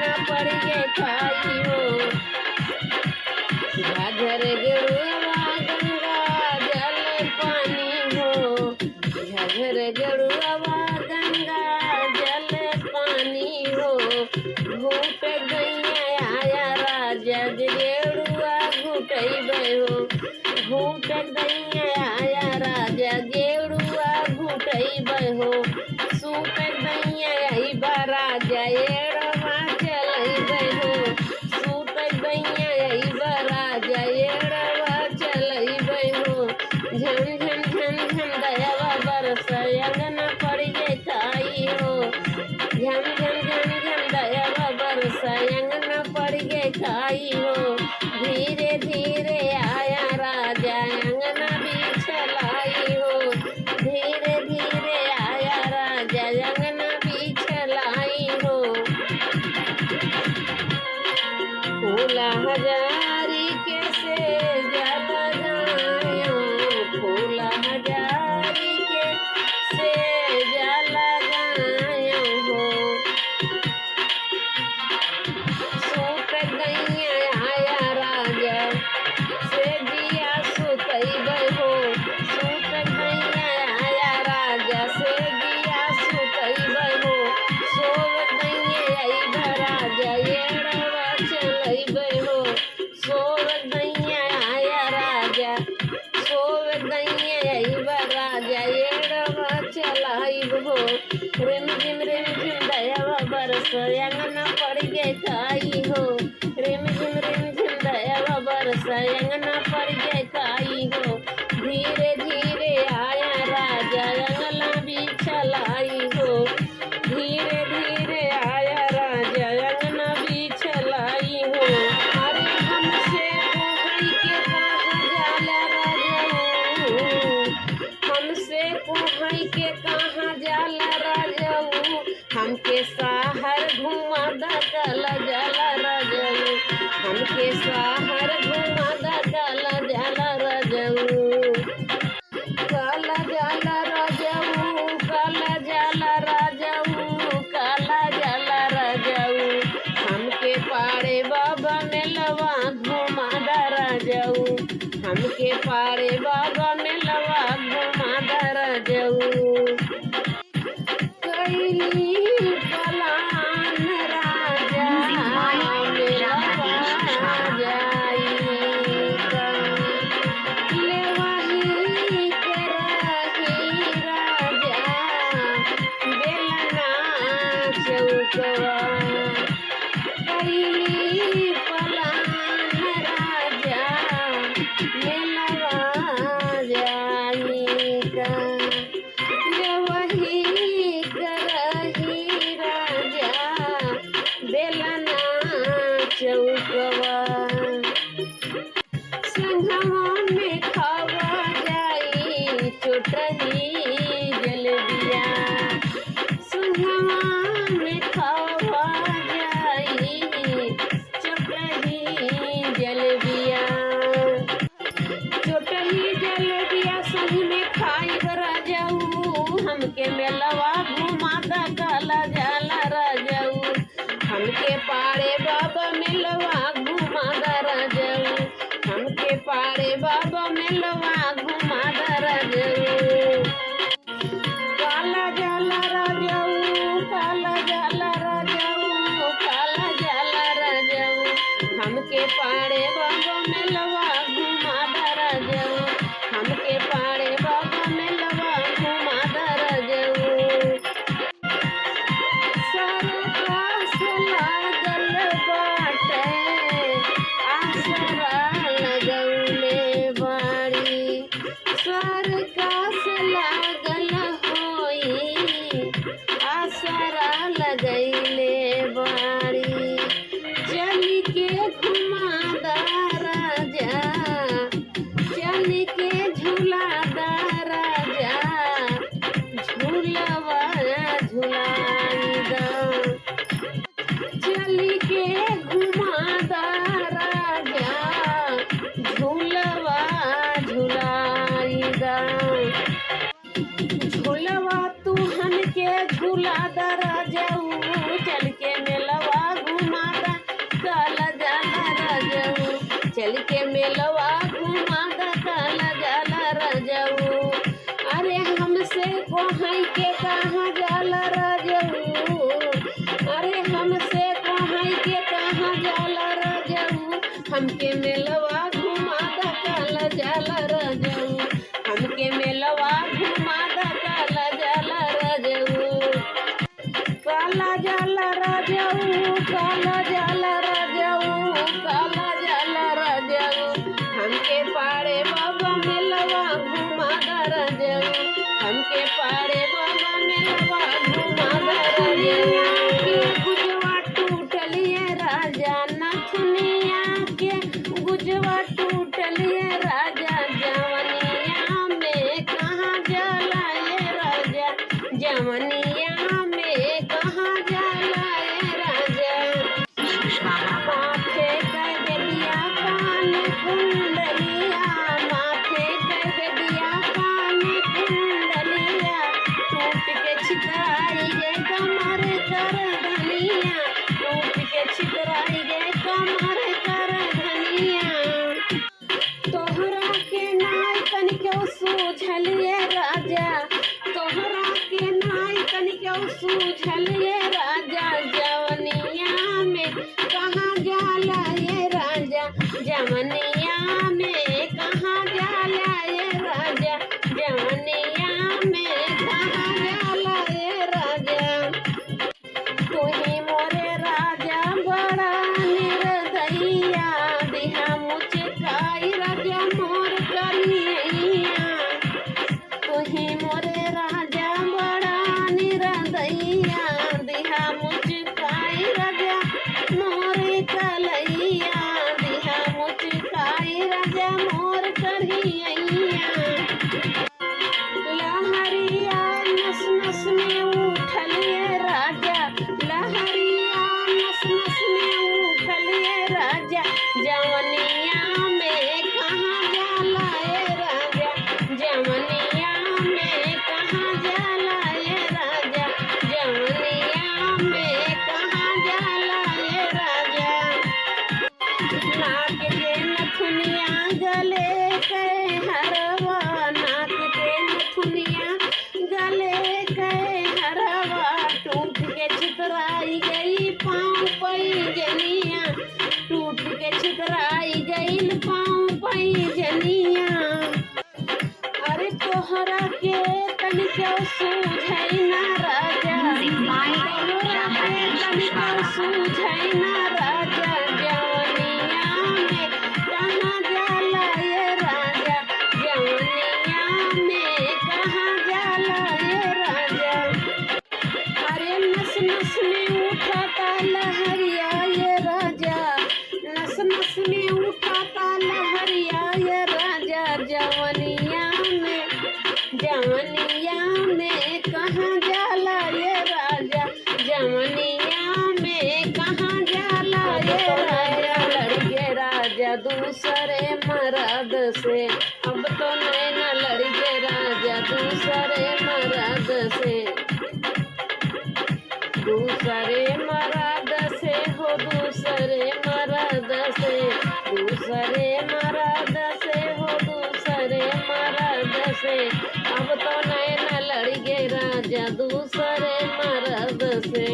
अंगना पड़ गे खाई हो। झाझर गेरुआ गंगा जल पानी हो, झाझर गेरुआ गंगा जल पानी हो। घूट गैया आया राजा गेरुआ घुटैबै हो, घूट गैया आया राजा गेरुआ घुटैबै हो। सूप गैया अइबा राजा एड़वा चलैबै हो, सूप गैया अइबा राजा एड़वा चलैबै हो। झन झन झन झन दयावा बरस अंगना पड़ गे खाई हो, झन झन झन झन दयावा बरस अंगना पड़ गे खाई हो। धीरे धीरे आया राजा अंगना बिछलाई हो, धीरे धीरे आया राजा अंगना बिछलाई हो। फूला हजारी के से जल गायो, फूला हजारी के से जल गायो हो। सूत गैया आया राजा से दिया सुतैबै हो, सूत गैया आया राजा से दिया सुतैबै हो। सोव गैया अइबा राजा एड़वा चलैबै हो, सोव गैया आया राजा, सोव गैया अइबा राजा एड़वा चलाइब हो। रिम झिम दयावा बरस अंगना पड़ गे खाई हो, रिम झिम दयावा बरस अंगना पड़ गे खाई हो। धीरे धीरे आया राजा अंगना बिछलाई हो, धीरे धीरे आया राजा अंगना बिछलाई हो। अरे हमसे कोहई के कहाँ जाला राजाऊ, हमसे कोहई के कहाँ जाला राजाऊ। हमके साहर घुमा दकल जाला राजाऊ, हमके साहर घुमा दकल जाला राजाऊ। काला जाला राजाऊ, काला जाला राजाऊ, काला जाला राजाऊ। हमके पाड़े बाबा मेलवा घुमा दा राजाऊ, हमके पाड़े बाबा मेलवा घुमा दा राजाऊ। कैली पलान राजा मेलवा जाई का, लेवाही करही राजा बेलना चौकवा। कैली पलान राजा मेलवा जाई का, लेवाही करही राजा बेलना चौकवा। संघवा में खावा जाई चोटही जलेबिया, संघवा में खावा जाई चोटही जलेबिया। चोटही जलेबिया संग में खाई राजाऊ, हमके मेलवा घुमा दकला जाला राजाऊ। हमके पाड़े बाबा मेलवा घुमा दा राजाऊ, हमके पाड़े बाबा मेलवा घुमा दा राजाऊ। काला जाला राजाऊ, काला जाला राजाऊ, काला जाला राजाऊ। हमके पाड़े बाबा मेलवा घुमा दा राजाऊ, हमके पाड़े बाबा मेलवा घुमा दा राजाऊ। सरकस लागल बाटे आसरा लगौले बाड़ी, सरकस लागल होई आसरा लगैले बाड़ी। चल के घुमा दा राजा, चल के झूला दा राजा, झूलवा झुलाई दा। चल के घुमा दा राजा, झूलवा झुलाई दा। झूलवा तू हमके झूला दा राजाऊ, चल के मेलवा घुमा चल के मेलवा घुमा द काला जाला राजाऊ। अरे हमसे कोहाई के कहाँ जाला राजाऊ, अरे हमसे कोहाई के कहाँ जाला राजाऊ। हमके मेलवा घुमा द काला जाला राजाऊ, हमके मेलवा घुमा द काला जाला राजाऊ। काला जाला राजाऊ, काला जाला राजाऊ, काला जाला राजाऊ। हमके पाड़े बाबा मेलवा घुमा द राजाऊ, हमके पाड़े बाबा मेलवा घुमा द राजाऊ। के गुजवा टूटलिए राजा नथुनिया के, गुजवा टूटलिए राजा जवनिया में कहाँ जाला ये राजा, जवनिया में कहाँ जाला ये राजा। माथे कर दिया कान कुंडलिया, माथे कर दिया कान कुंडलिया। टूट के छितराई गे कमर कर धनिया, टूट के छितराई गे कमर कर धनिया। तोहरा के नाय तनिको सूझलिए राजा, तोहरा के नाय तनिको सूझलिए राजा। जवनिया में कहाँ जाला ये राजा, जवनिया में कहाँ जाला ये राजा, जवनिया में कहाँ जाला ये राजा। तुही मोरे राजा बड़ा निर्दयिया, दिहा मुचकाई राजा मोर करिया। तुही मोरे राजा बड़ा निर्दयिया, दिहा मुचकाई राजा मोर कलैया, दिहा मुचकाई राजा मोर करिया। लहरिया नस नस में उठलिए राजा, लहरिया नस नस में उठलिए राजा। जवनिया में कहाँ जाला ये राजा, जवनिया में कहाँ जाला ये राजा, जवनिया में कहाँ जाला ये राजा। नाक के नथुनिया गले के हरवा, नाक के नथुनिया गले के हरवा। टूट के छितराई गई पाँव पैजनिया, टूट के छितराई गई पाँव पैजनिया। अरे तोहरा के तनिको सूझै ना राजा, तोहरा के तनिको सूझै ना राजा। जवनिया में कहाँ जाला ये राजा, जवनिया में कहाँ जाला ये राजा। अरे नस नस में उठाता लहरिया ये राजा, नस नस में उठाता लहरिया ये राजा। जवनिया में, जवनिया में कहाँ जाला ये राजा, जवनिया में कहाँ जाला ये राजा। लड़के राजा दूसरे मर्द से, अब तो नैना लड़के राजा दूसरे मर्द से, दूसरे मर्द से हो, दूसरे मर्द से, दूसरे मर्द से हो, दूसरे मर्द से। अब तो नैना लड़ गे राजा दूसरे मर्द से।